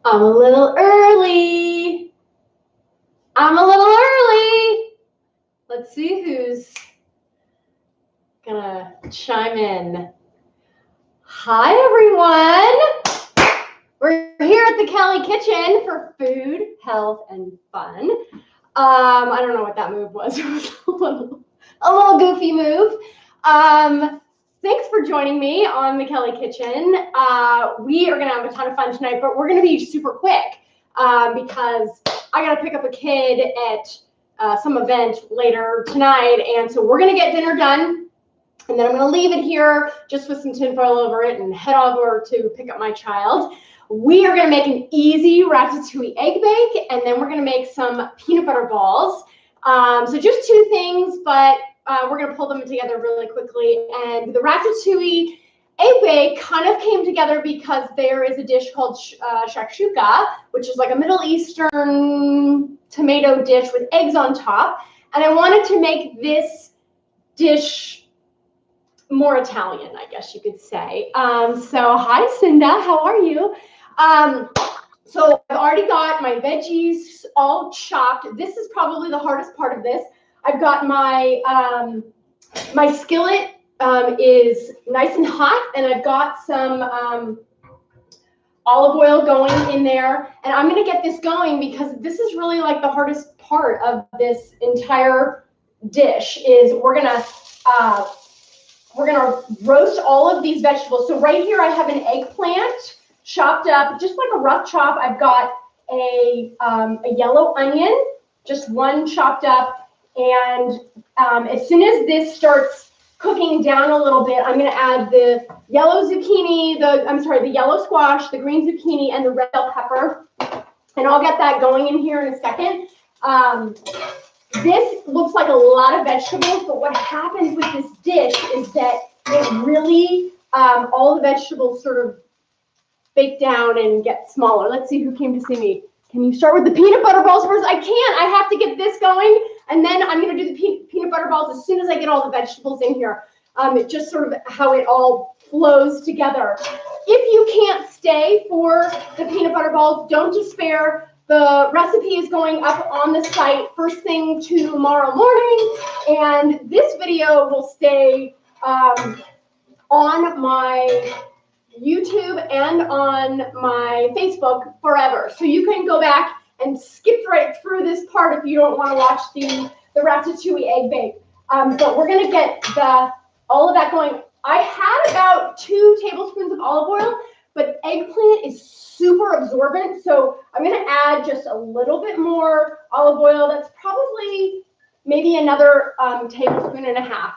I'm a little early. I'm a little early. Let's see who's gonna chime in. Hi, everyone. We're here at the Kelly Kitchen for food, health, and fun. I don't know what that move was. It was a little goofy move. Thanks for joining me on the Kelly Kitchen. We are going to have a ton of fun tonight, but we're going to be super quick because I got to pick up a kid at some event later tonight, and so we're going to get dinner done, and then I'm going to leave it here just with some tinfoil over it and head over to pick up my child. We are going to make an easy ratatouille egg bake, and then we're going to make some peanut butter balls. So just two things, but we're going to pull them together really quickly. And the ratatouille egg bake kind of came together because there is a dish called shakshuka, which is like a Middle Eastern tomato dish with eggs on top. And I wanted to make this dish more Italian, I guess you could say. So hi, Cinda, how are you? So I've already got my veggies all chopped. This is probably the hardest part of this. I've got my my skillet is nice and hot, and I've got some olive oil going in there, and I'm going to get this going because this is really like the hardest part of this entire dish. Is we're gonna roast all of these vegetables. So right here I have an eggplant chopped up, just like a rough chop. I've got a yellow onion, just one chopped up. And as soon as this starts cooking down a little bit, I'm going to add the yellow zucchini, the yellow squash, the green zucchini, and the red bell pepper. And I'll get that going in here in a second. This looks like a lot of vegetables, but what happens with this dish is that it really, all the vegetables sort of bake down and get smaller. Let's see who came to see me. Can you start with the peanut butter balls first? I can't. I have to get this going, and then I'm going to do the peanut butter balls as soon as I get all the vegetables in here. It's just sort of how it all flows together. If you can't stay for the peanut butter balls, don't despair. The recipe is going up on the site first thing tomorrow morning, and this video will stay on my YouTube and on my Facebook forever. So you can go back and skip right through this part if you don't want to watch the ratatouille egg bake. But we're going to get all of that going. I had about 2 tablespoons of olive oil, but eggplant is super absorbent. So I'm going to add just a little bit more olive oil. That's probably maybe another tablespoon and a half.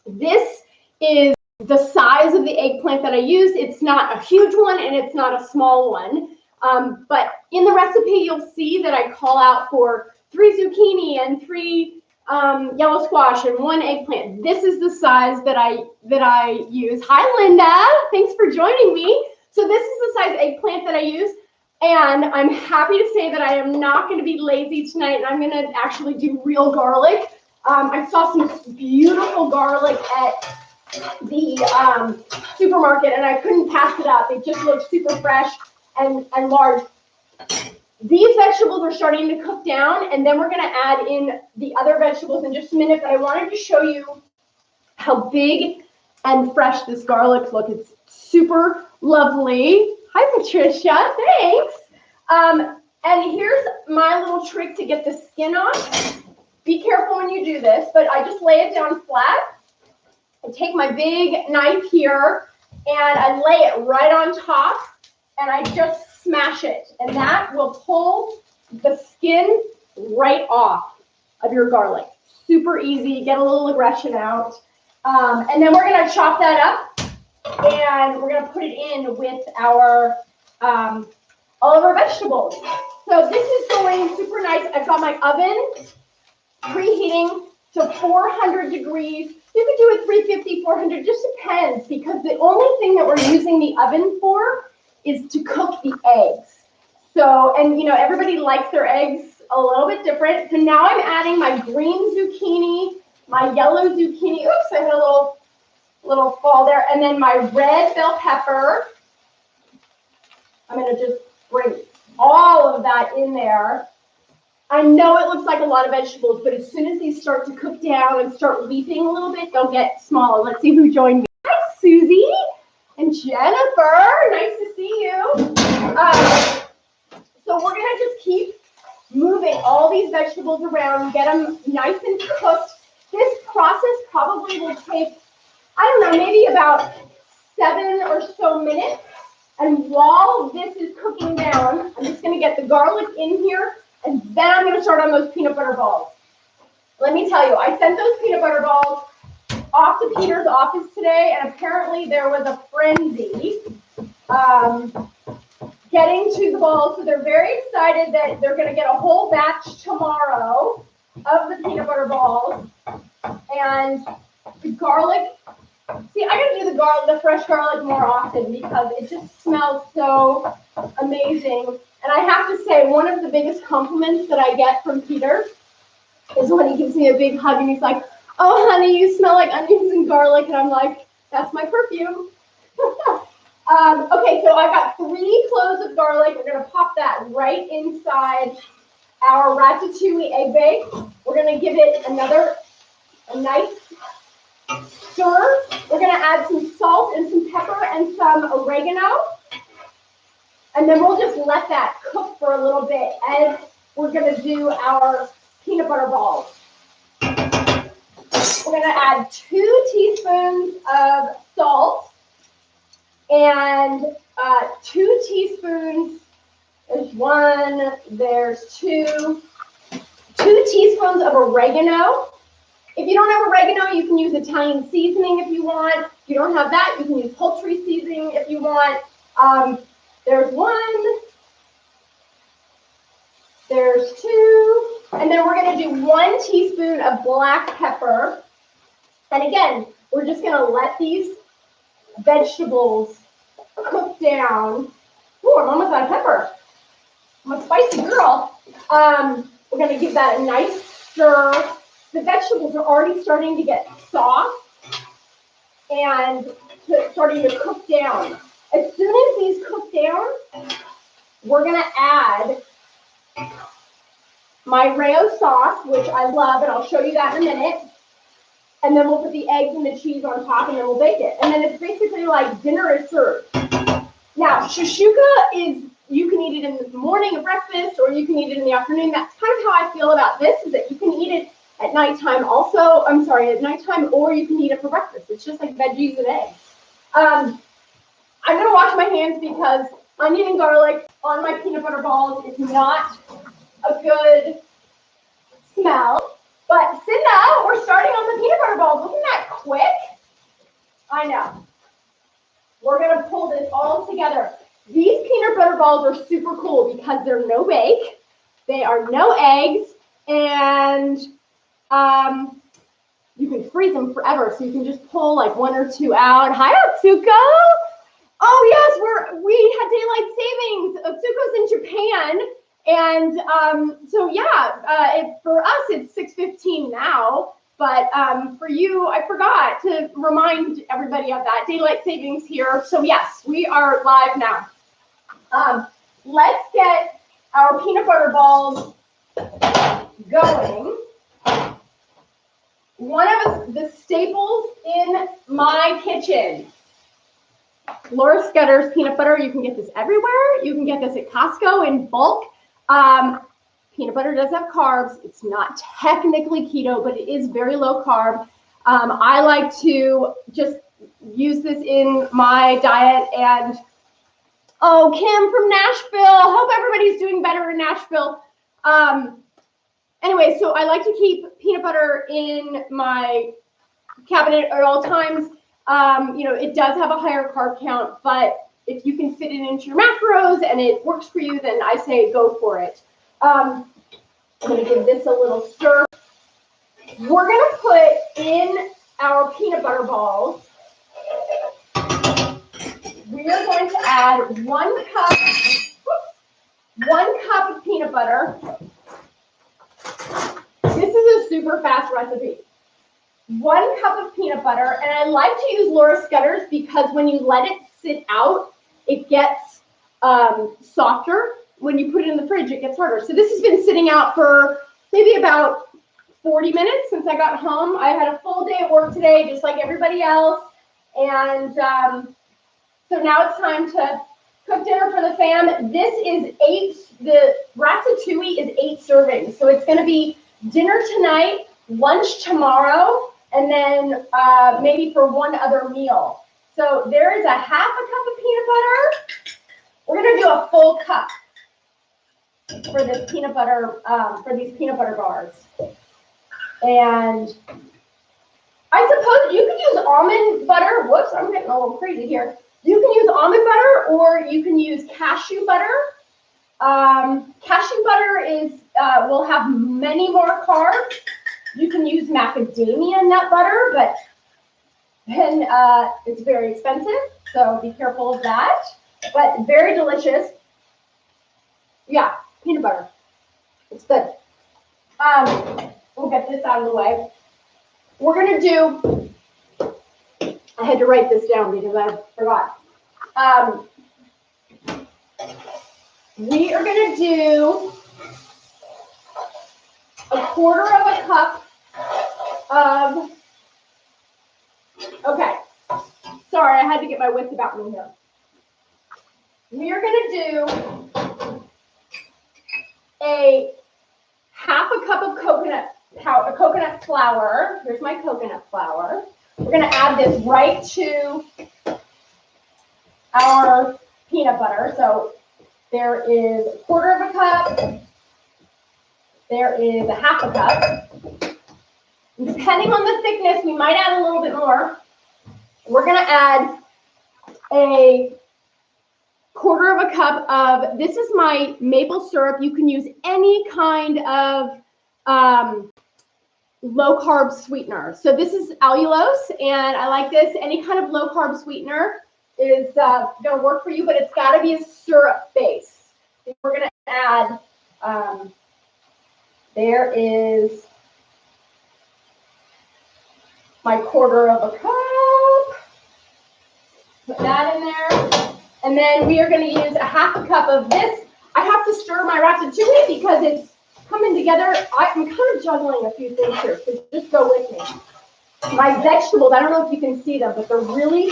This is the size of the eggplant that I used. It's not a huge one and it's not a small one. But in the recipe, you'll see that I call out for 3 zucchini and 3 yellow squash and 1 eggplant. This is the size that I use. Hi, Linda. Thanks for joining me. So this is the size eggplant that I use. And I'm happy to say that I am not going to be lazy tonight, and I'm going to actually do real garlic. I saw some beautiful garlic at the supermarket, and I couldn't pass it up. It just looked super fresh and large. These vegetables are starting to cook down, and then we're going to add in the other vegetables in just a minute, but I wanted to show you how big and fresh this garlic looks. It's super lovely. Hi, Patricia. Thanks. And here's my little trick to get the skin off. Be careful when you do this, but I just lay it down flat. I take my big knife here and I lay it right on top, and I just smash it, and that will pull the skin right off of your garlic. Super easy. Get a little aggression out. And then we're going to chop that up, and we're going to put it in with our all of our vegetables. So this is going super nice. I've got my oven preheating to 400 degrees. You could do it 350, 400, just depends, because the only thing that we're using the oven for is to cook the eggs. So, and you know, everybody likes their eggs a little bit different. So now I'm adding my green zucchini, my yellow zucchini. Oops, I had a little fall there. And then my red bell pepper. I'm going to just Bring all of that in there. I know it looks like a lot of vegetables, but as soon as these start to cook down and start leaping a little bit, they'll get smaller. Let's see who joined me. Hi, Susie and Jennifer. Nice to see you. So we're going to just keep moving all these vegetables around, get them nice and cooked. This process probably will take, I don't know, maybe about 7 or so minutes. And while this is cooking down, I'm just going to get the garlic in here, and then I'm going to start on those peanut butter balls. Let me tell you, I sent those peanut butter balls off to Peter's office today, and apparently there was a frenzy getting to the balls. So they're very excited that they're going to get a whole batch tomorrow of the peanut butter balls. And the garlic, see, I got to do the fresh garlic more often because it just smells so amazing. And I have to say, one of the biggest compliments that I get from Peter is when he gives me a big hug and he's like, "Oh, honey, you smell like onions and garlic." And I'm like, "That's my perfume." Okay, so I've got 3 cloves of garlic. We're going to pop that right inside our ratatouille egg bake. We're going to give it a nice stir. We're going to add some salt and some pepper and some oregano. And then we'll just let that cook for a little bit as we're going to do our peanut butter balls. We're going to add 2 teaspoons of salt and 2 teaspoons. There's 1, there's 2 teaspoons of oregano. If you don't have oregano, you can use Italian seasoning if you want. If you don't have that, you can use poultry seasoning if you want. There's 1, there's 2, and then we're going to do 1 teaspoon of black pepper. And again, we're just going to let these vegetables cook down. Ooh, I'm almost out of pepper. I'm a spicy girl. We're going to give that a nice stir. The vegetables are already starting to get soft and starting to cook down. As soon as these cook down, we're going to add my Rayo sauce, which I love, and I'll show you that in a minute. And then we'll put the eggs and the cheese on top, and then we'll bake it. And then it's basically like dinner is served. Now, shashuka is, you can eat it in the morning at breakfast, or you can eat it in the afternoon. That's kind of how I feel about this, is that you can eat it at nighttime also. I'm sorry, at nighttime, or you can eat it for breakfast. It's just like veggies and eggs. I'm going to wash my hands because onion and garlic on my peanut butter balls is not a good smell. But Cinda, we're starting on the peanut butter balls. Wasn't that quick? I know. We're going to pull this all together. These peanut butter balls are super cool because they're no bake. They are no eggs. And you can freeze them forever. So you can just pull like 1 or 2 out. Hi, Otsuko. Oh, yes, we had daylight savings. Otsuko's in Japan. And so, yeah, for us, it's 6:15 now. But for you, I forgot to remind everybody of that. Daylight savings here. So, yes, we are live now. Let's get our peanut butter balls going. One of the staples in my kitchen, Laura Scudder's peanut butter. You can get this everywhere. You can get this at Costco in bulk. Peanut butter does have carbs. It's not technically keto, but it is very low carb. I like to just use this in my diet. And oh, Kim from Nashville. Hope everybody's doing better in Nashville. Anyway, so I like to keep peanut butter in my cabinet at all times. You know, it does have a higher carb count, but if you can fit it into your macros and it works for you, then I say go for it. I'm going to give this a little stir. We're going to put in our peanut butter balls. We are going to add 1 cup of peanut butter. This is a super fast recipe. 1 cup of peanut butter, and I like to use Laura Scudder's because when you let it sit out, it gets softer. When you put it in the fridge, it gets harder. So this has been sitting out for maybe about 40 minutes since I got home. I had a full day at work today, just like everybody else. And so now it's time to cook dinner for the fam. This is the Ratatouille is 8 servings. So it's gonna be dinner tonight, lunch tomorrow, and then maybe for one other meal. So there is a half a cup of peanut butter. We're gonna do a full cup for this peanut butter, for these peanut butter bars. And I suppose you can use almond butter. Whoops, I'm getting a little crazy here. You can use almond butter or you can use cashew butter. Cashew butter will have many more carbs. You can use macadamia nut butter, but then it's very expensive, so be careful of that. But very delicious. Yeah, peanut butter. It's good. We'll get this out of the way. We're gonna do, I had to write this down because I forgot. We are gonna do a quarter of a cup of, okay, sorry, I had to get my wits about me here. We are gonna do a half a cup of coconut flour. Here's my coconut flour. We're going to add this right to our peanut butter. So there is a quarter of a cup. There is a half a cup. And depending on the thickness, we might add a little bit more. We're going to add a quarter of a cup of, this is my maple syrup. You can use any kind of low carb sweetener. So this is allulose, and I like this. Any kind of low carb sweetener is going to work for you, but it's got to be a syrup base. We're going to add, there is my quarter of a cup. Put that in there. And then we are going to use a half a cup of this. I have to stir my ratatouille because it's coming together. I'm kind of juggling a few things here, so just go with me. My vegetables, I don't know if you can see them, but they're really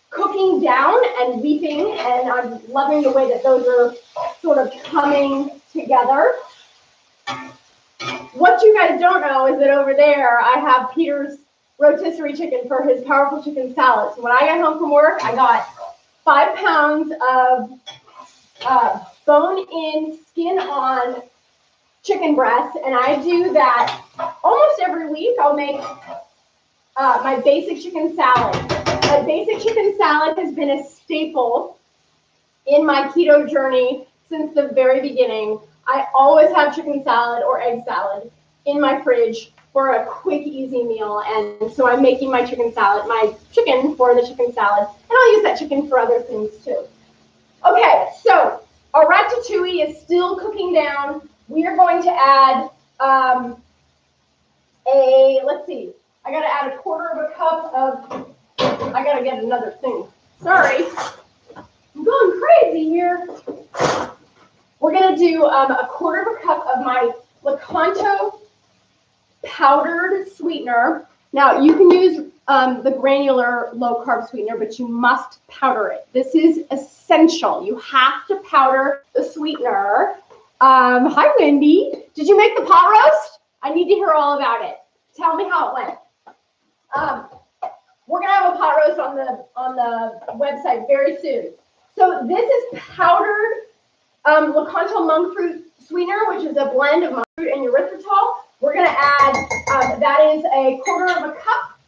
cooking down and leaping, and I'm loving the way that those are sort of coming together. What you guys don't know is that over there, I have Peter's rotisserie chicken for his powerful chicken salad. So when I got home from work, I got 5 pounds of bone-in, skin-on chicken breasts, and I do that almost every week. I'll make my basic chicken salad. My basic chicken salad has been a staple in my keto journey since the very beginning. I always have chicken salad or egg salad in my fridge for a quick, easy meal. And so I'm making my chicken salad, my chicken for the chicken salad, and I'll use that chicken for other things too. Okay, so our ratatouille is still cooking down. We are going to add let's see, I gotta add a quarter of a cup of, I gotta get another thing. Sorry, I'm going crazy here. We're gonna do a quarter of a cup of my Lecanto powdered sweetener. Now you can use the granular low carb sweetener, but you must powder it. This is essential. You have to powder the sweetener. Hi Wendy, did you make the pot roast? I need to hear all about it. Tell me how it went. We're gonna have a pot roast on the website very soon. So this is powdered Lecanto monk fruit sweetener, which is a blend of monk fruit and erythritol. We're going to add, that is a quarter of a cup,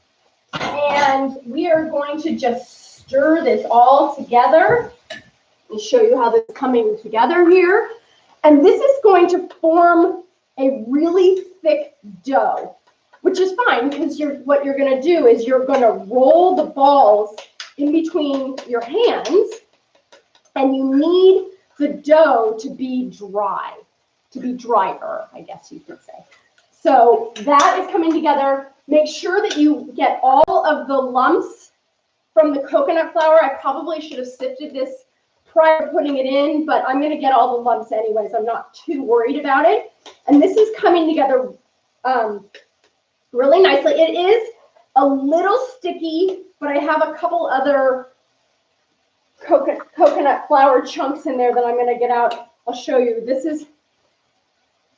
and we are going to just stir this all together. Let me show you how this is coming together here. And this is going to form a really thick dough, which is fine because what you're going to do is you're going to roll the balls in between your hands, and you need the dough to be dry, to be drier, I guess you could say. So that is coming together. Make sure that you get all of the lumps from the coconut flour. I probably should have sifted this prior to putting it in, but I'm going to get all the lumps anyways. I'm not too worried about it. And this is coming together really nicely. It is a little sticky, but I have a couple other coconut flour chunks in there that I'm going to get out. I'll show you. This is,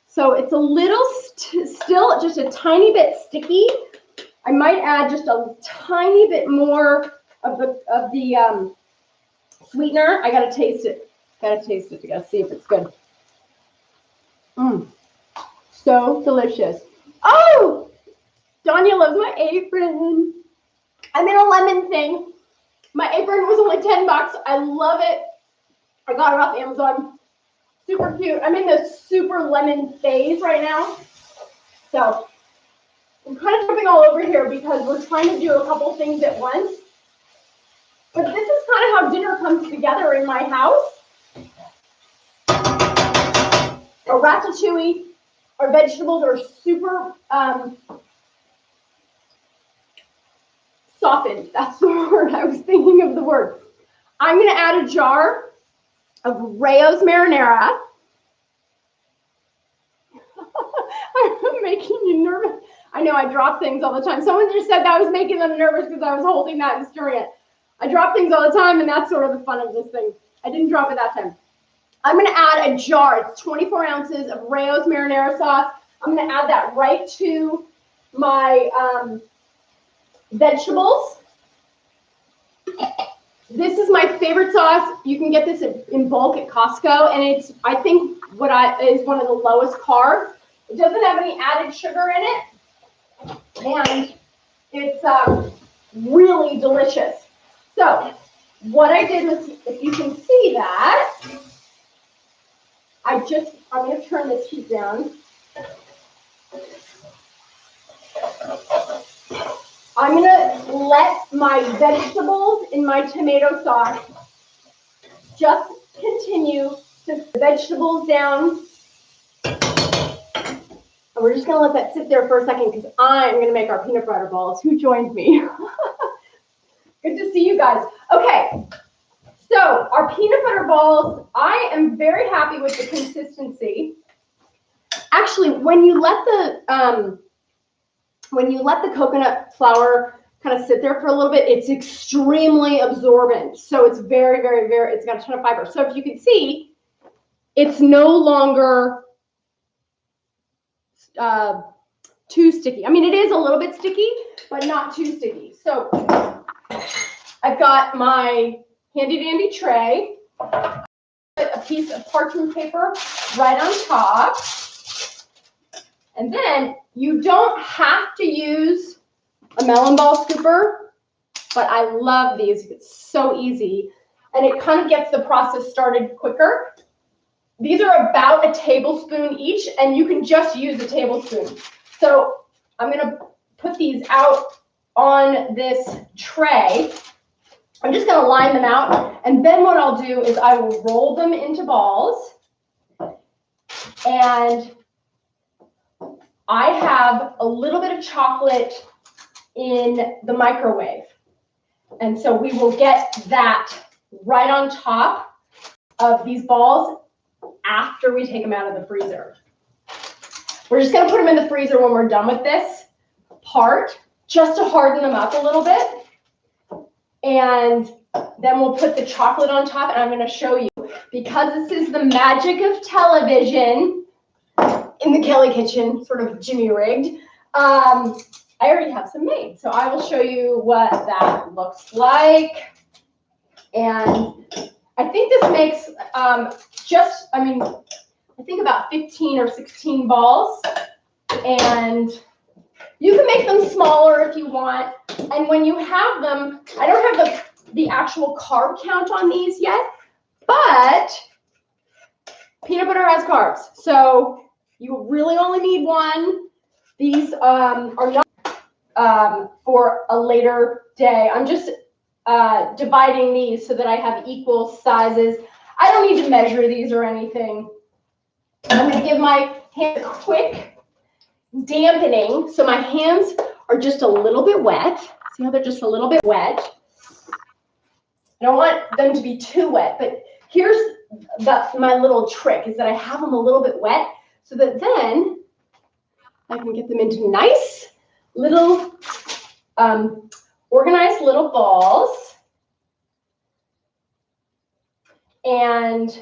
so it's a little still just a tiny bit sticky. I might add just a tiny bit more of the sweetener. I gotta taste it. Gotta taste it. I gotta see if it's good. So delicious. Oh, Danya loves my apron. I'm in a lemon thing. My apron was only $10. I love it. I got it off Amazon. Super cute. I'm in this super lemon phase right now. So I'm kind of jumping all over here because we're trying to do a couple things at once. But this is kind of how dinner comes together in my house. A ratatouille. Our vegetables are super softened. That's the word. I was thinking of the word. I'm going to add a jar of Rayo's marinara. I'm making you nervous. I know I drop things all the time. Someone just said that I was making them nervous because I was holding that and stirring it. I drop things all the time, and that's sort of the fun of this thing. I didn't drop it that time. I'm going to add a jar. It's 24 ounces of Rayo's marinara sauce. I'm going to add that right to my vegetables. This is my favorite sauce. You can get this in bulk at Costco, and it's, I think, is one of the lowest carbs. It doesn't have any added sugar in it, and it's really delicious. So what I did was, if you can see that, I'm going to turn this heat down. I'm going to let my vegetables in my tomato sauce just continue to put the vegetables down. And we're just going to let that sit there for a second because I'm going to make our peanut butter balls. Who joined me? Good to see you guys. Okay, so our peanut butter balls, I am very happy with the consistency. Actually, when you let the coconut flour kind of sit there for a little bit, it's extremely absorbent. So it's very, very, very, it's got a ton of fiber. So if you can see, it's no longer too sticky. I mean, it is a little bit sticky, but not too sticky. So I've got my handy dandy tray, a piece of parchment paper right on top. And then you don't have to use a melon ball scooper, but I love these. It's so easy. And it kind of gets the process started quicker. These are about a tablespoon each, and you can just use a tablespoon. So I'm going to put these out on this tray. I'm just going to line them out, and then what I'll do is I will roll them into balls, and I have a little bit of chocolate in the microwave, and so we will get that right on top of these balls after we take them out of the freezer. We're just going to put them in the freezer when we're done with this part, just to harden them up a little bit. And then we'll put the chocolate on top, and I'm going to show you, because this is the magic of television in the Kelly kitchen, sort of Jimmy rigged. I already have some made, so I will show you what that looks like. And I think this makes I think about 15 or 16 balls, and you can make them smaller if you want. And when you have them, I don't have the actual carb count on these yet, but peanut butter has carbs, so you really only need one. These are not for a later day. I'm just dividing these so that I have equal sizes. I don't need to measure these or anything. I'm going to give my hand a quick dampening. So my hands are just a little bit wet. See how they're just a little bit wet? I don't want them to be too wet, but here's my little trick is that I have them a little bit wet so that then I can get them into nice little organized little balls. And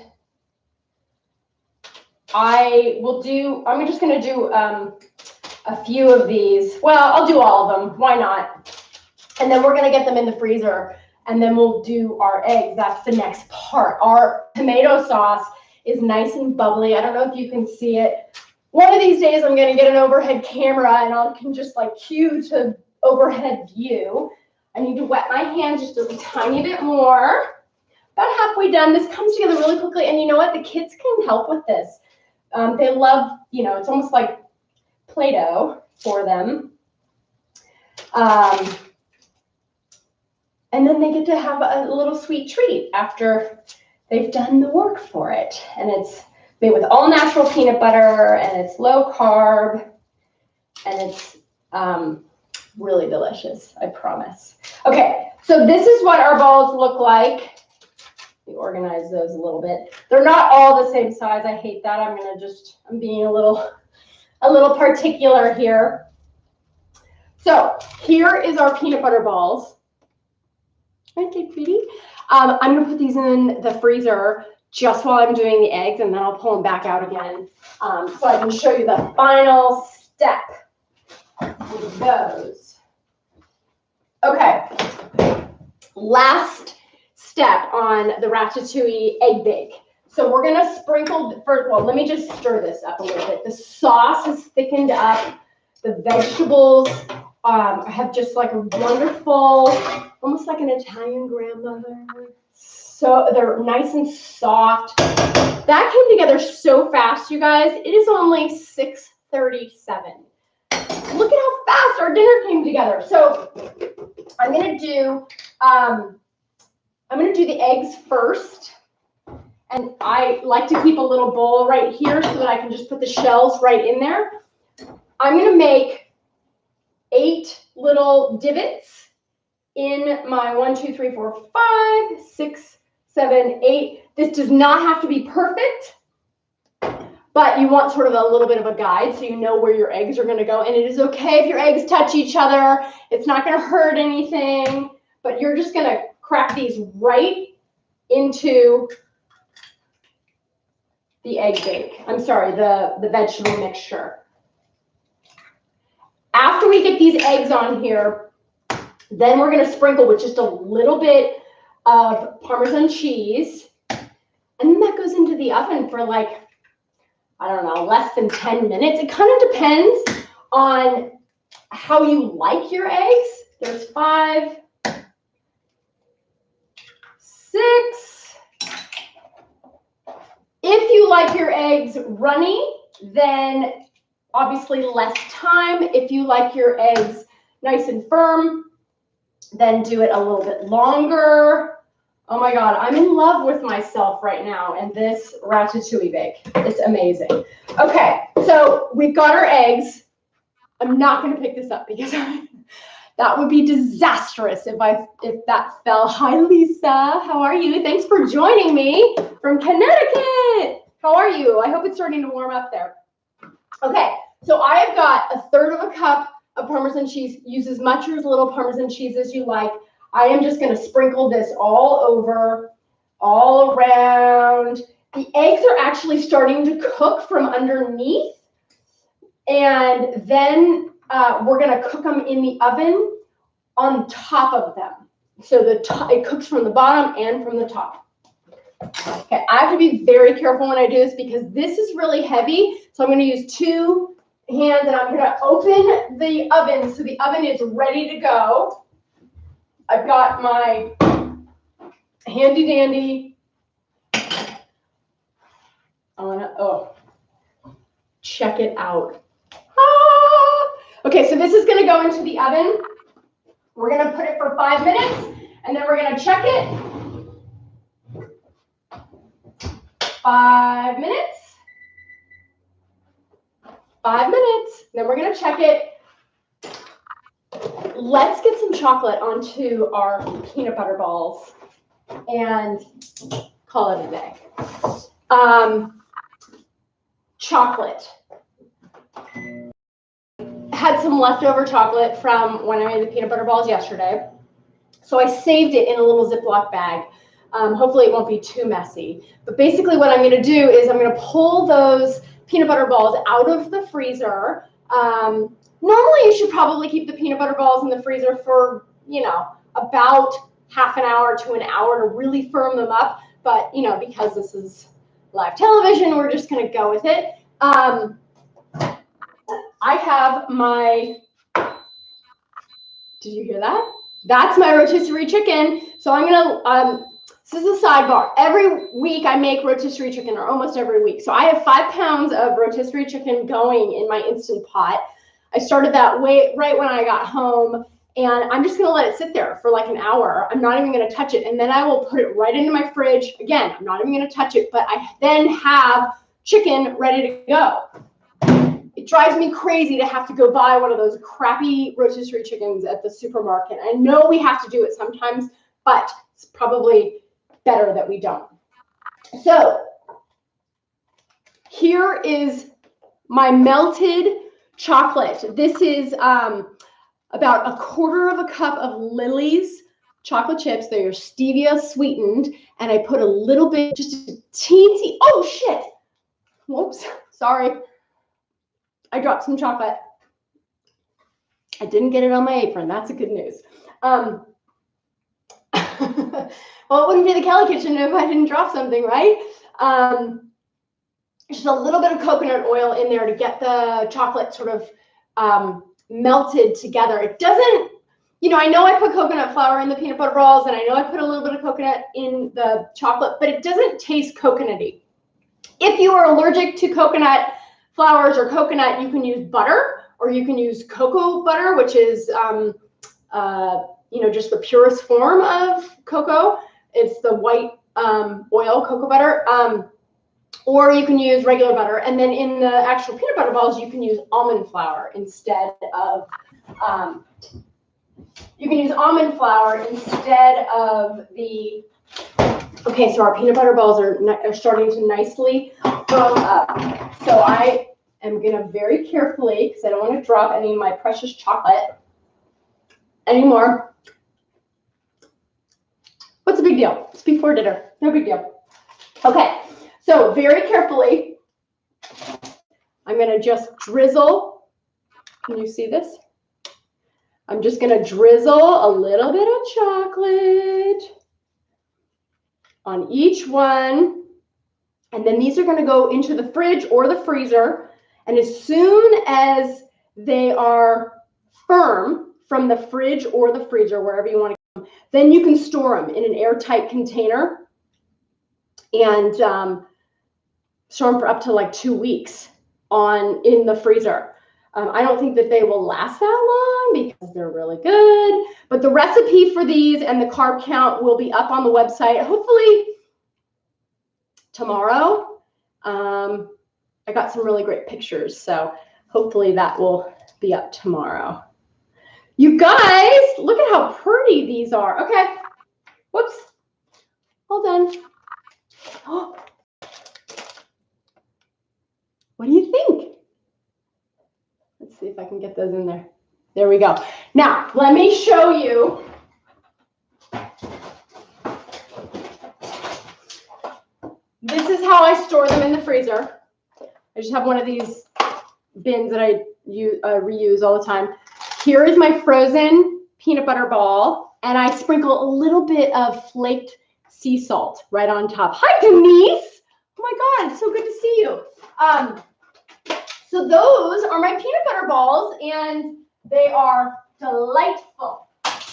I'm just going to do a few of these. Well, I'll do all of them. Why not? And then we're going to get them in the freezer, and then we'll do our eggs. That's the next part. Our tomato sauce is nice and bubbly. I don't know if you can see it. One of these days, I'm going to get an overhead camera, and I can just like cue to overhead view. I need to wet my hand just a tiny bit more. About halfway done. This comes together really quickly, and you know what? The kids can help with this. They love, it's almost like Play-Doh for them. And then they get to have a little sweet treat after they've done the work for it. And it's made with all natural peanut butter, and it's low carb, and it's really delicious, I promise. Okay, so this is what our balls look like. We organize those a little bit. They're not all the same size. I hate that. I'm being a little particular here. So here is our peanut butter balls. Aren't they pretty? I'm going to put these in the freezer just while I'm doing the eggs, and then I'll pull them back out again so I can show you the final step with those. Okay, last step on the Ratatouille egg bake. So we're going to sprinkle, first of all, let me just stir this up a little bit. The sauce is thickened up. The vegetables have just like a wonderful, almost like an Italian grandmother. So they're nice and soft. That came together so fast, you guys. It is only 6:37. Look at how fast our dinner came together. So I'm going to do the eggs first. And I like to keep a little bowl right here so that I can just put the shells right in there. I'm going to make 8 little divots in my 1, 2, 3, 4, 5, 6, 7, 8. This does not have to be perfect, but you want sort of a little bit of a guide so you know where your eggs are going to go. And it is okay if your eggs touch each other. It's not going to hurt anything, but you're just going to crack these right into the egg bake. I'm sorry, the vegetable mixture. After we get these eggs on here, then we're going to sprinkle with just a little bit of Parmesan cheese. And then that goes into the oven for like, I don't know, less than 10 minutes. It kind of depends on how you like your eggs. There's 5, 6. If you like your eggs runny, then obviously less time. If you like your eggs nice and firm, then do it a little bit longer. Oh my God, I'm in love with myself right now and this Ratatouille bake. It's amazing. Okay, so we've got our eggs. I'm not going to pick this up because that would be disastrous if that fell. Hi, Lisa. How are you? Thanks for joining me from Connecticut. How are you? I hope it's starting to warm up there. Okay, so I have got 1/3 of a cup of Parmesan cheese. Use as much or as little Parmesan cheese as you like. I am just going to sprinkle this all over, all around. The eggs are actually starting to cook from underneath. And then we're going to cook them in the oven on top of them. So it cooks from the bottom and from the top. Okay, I have to be very careful when I do this because this is really heavy. So I'm going to use 2 hands and I'm going to open the oven so the oven is ready to go. I've got my handy dandy. Check it out. Okay, so this is going to go into the oven. We're going to put it for 5 minutes, and then we're going to check it. 5 minutes. 5 minutes. Then we're going to check it. Let's get some chocolate onto our peanut butter balls. and call it a day. Chocolate. Had some leftover chocolate from when I made the peanut butter balls yesterday. So I saved it in a little Ziploc bag. Hopefully it won't be too messy. But basically what I'm going to do is I'm going to pull those peanut butter balls out of the freezer. Normally you should probably keep the peanut butter balls in the freezer for, you know, about half an hour to an hour to really firm them up. But, you know, because this is live television, we're just going to go with it. I have my, did you hear that? That's my rotisserie chicken. So I'm going to, this is a sidebar. Every week I make rotisserie chicken, or almost every week. So I have 5 pounds of rotisserie chicken going in my Instant Pot. I started that right when I got home, and I'm just going to let it sit there for like an hour. I'm not even going to touch it. And then I will put it right into my fridge. Again, I'm not even going to touch it, but I then have chicken ready to go. It drives me crazy to have to go buy one of those crappy rotisserie chickens at the supermarket. I know we have to do it sometimes, but it's probably better that we don't. So here is my melted chocolate. This is about 1/4 cup of Lily's chocolate chips. They're stevia sweetened, and I put a little bit, just a teensy, oh shit, whoops, sorry. I dropped some chocolate. I didn't get it on my apron. That's a good news. Well, it wouldn't be the Kelly Kitchen if I didn't drop something, right? Just a little bit of coconut oil in there to get the chocolate sort of melted together. It doesn't, you know, I know I put coconut flour in the peanut butter balls, and I know I put a little bit of coconut in the chocolate, but it doesn't taste coconutty. If you are allergic to coconut flours or coconut, you can use butter, or you can use cocoa butter, which is, you know, just the purest form of cocoa. It's the white oil cocoa butter, or you can use regular butter. And then in the actual peanut butter balls, you can use almond flour instead of, the, okay, so our peanut butter balls are starting to nicely firm up. So I am going to very carefully, because I don't want to drop any of my precious chocolate anymore. What's the big deal? It's before dinner. No big deal. Okay, so very carefully, I'm going to just drizzle. Can you see this? I'm just going to drizzle a little bit of chocolate on each one. And then these are going to go into the fridge or the freezer. And as soon as they are firm from the fridge or the freezer, wherever you want to go, then you can store them in an airtight container and store them for up to like 2 weeks in the freezer. I don't think that they will last that long because they're really good. But the recipe for these and the carb count will be up on the website, hopefully tomorrow. I got some really great pictures, so hopefully that will be up tomorrow. You guys, look at how pretty these are. Okay, whoops, all done. Oh. What do you think? Let's see if I can get those in there. There we go. Now, let me show you. This is how I store them in the freezer. I just have one of these bins that I reuse all the time. Here is my frozen peanut butter ball, and I sprinkle a little bit of flaked sea salt right on top. Hi, Denise. Oh my God, it's so good to see you. So those are my peanut butter balls, and they are delightful.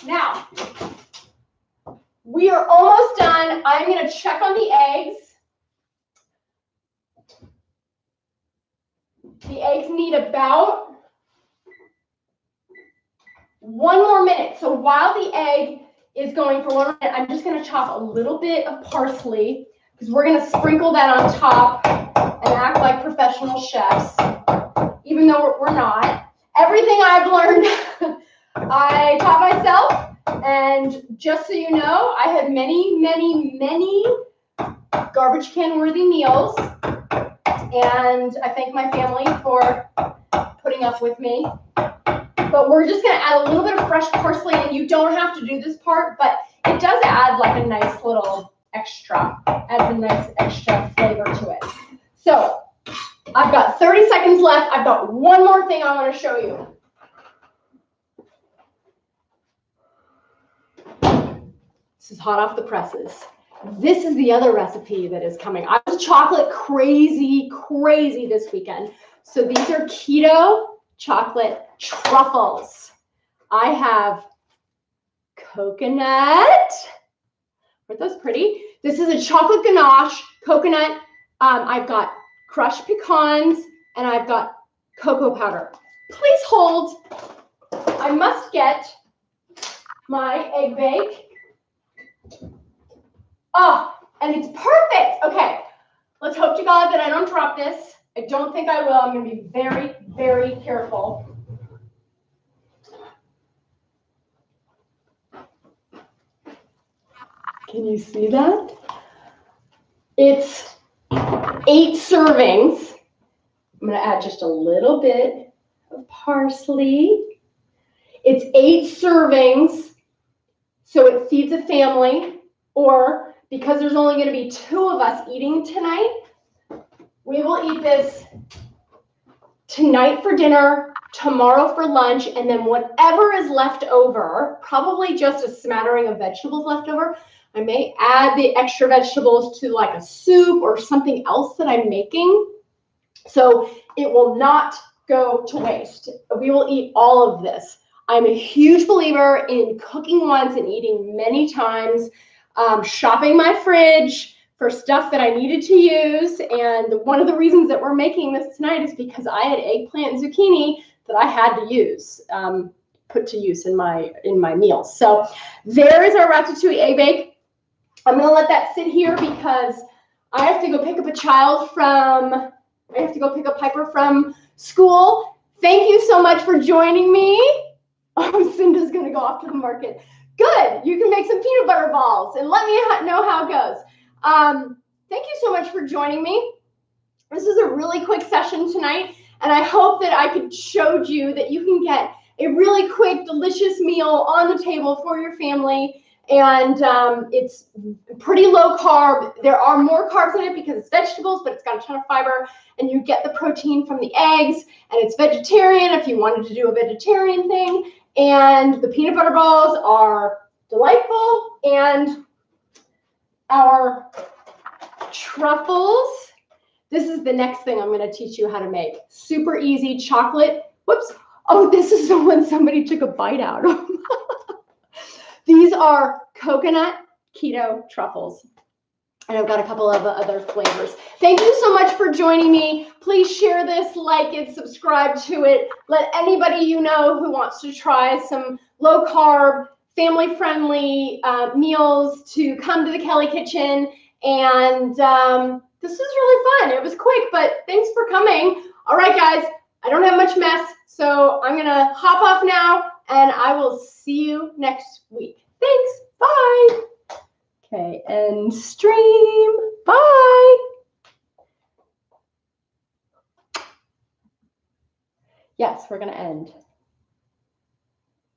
Now, we are almost done. I'm going to check on the eggs. The eggs need about 1 more minute. So while the egg is going for 1 minute, I'm just going to chop a little bit of parsley, because we're going to sprinkle that on top and act like professional chefs, even though we're not. Everything I've learned, I taught myself. And just so you know, I have many, many, many garbage can worthy meals. And I thank my family for putting up with me. But we're just going to add a little bit of fresh parsley, and you don't have to do this part, but it does add like a nice little extra, adds a nice extra flavor to it. So I've got 30 seconds left. I've got one more thing I want to show you. This is hot off the presses. This is the other recipe that is coming. I was chocolate crazy this weekend. So these are keto chocolate truffles. I have coconut. Aren't those pretty? This is a chocolate ganache, coconut. I've got crushed pecans, and I've got cocoa powder. Please hold. I must get my egg bake. Oh, and it's perfect. Okay, let's hope to God that I don't drop this. I don't think I will. I'm going to be very, very careful. Can you see that? It's 8 servings. I'm going to add just a little bit of parsley. It's 8 servings, so it feeds a family. Or because there's only going to be 2 of us eating tonight, we will eat this tonight for dinner, tomorrow for lunch, and then whatever is left over, probably just a smattering of vegetables left over, I may add the extra vegetables to like a soup or something else that I'm making. So it will not go to waste. We will eat all of this. I'm a huge believer in cooking once and eating many times. Shopping my fridge for stuff that I needed to use, and one of the reasons that we're making this tonight is because I had eggplant and zucchini that I had to use, put to use in my meals. So there is our ratatouille egg bake. I'm going to let that sit here because I have to go pick up Piper from school. Thank you so much for joining me. Oh, Cinda's going to go off to the market. Good. You can make some peanut butter balls and let me know how it goes. Thank you so much for joining me. This is a really quick session tonight, and I hope that I could show you that you can get a really quick, delicious meal on the table for your family, and it's pretty low carb. There are more carbs in it because it's vegetables, but it's got a ton of fiber, and you get the protein from the eggs, and it's vegetarian if you wanted to do a vegetarian thing. And the peanut butter balls are delightful, and our truffles, this is the next thing I'm going to teach you how to make. Super easy chocolate. Whoops. Oh, this is the one somebody took a bite out of. These are coconut keto truffles. And I've got a couple of other flavors. Thank you so much for joining me. Please share this, like it, subscribe to it. Let anybody you know who wants to try some low-carb, family-friendly meals to come to the Kelly Kitchen. And this was really fun. It was quick, but thanks for coming. All right, guys, I don't have much mess, so I'm going to hop off now, and I will see you next week. Thanks. Bye. Okay, end stream. Bye. Yes, we're going to end.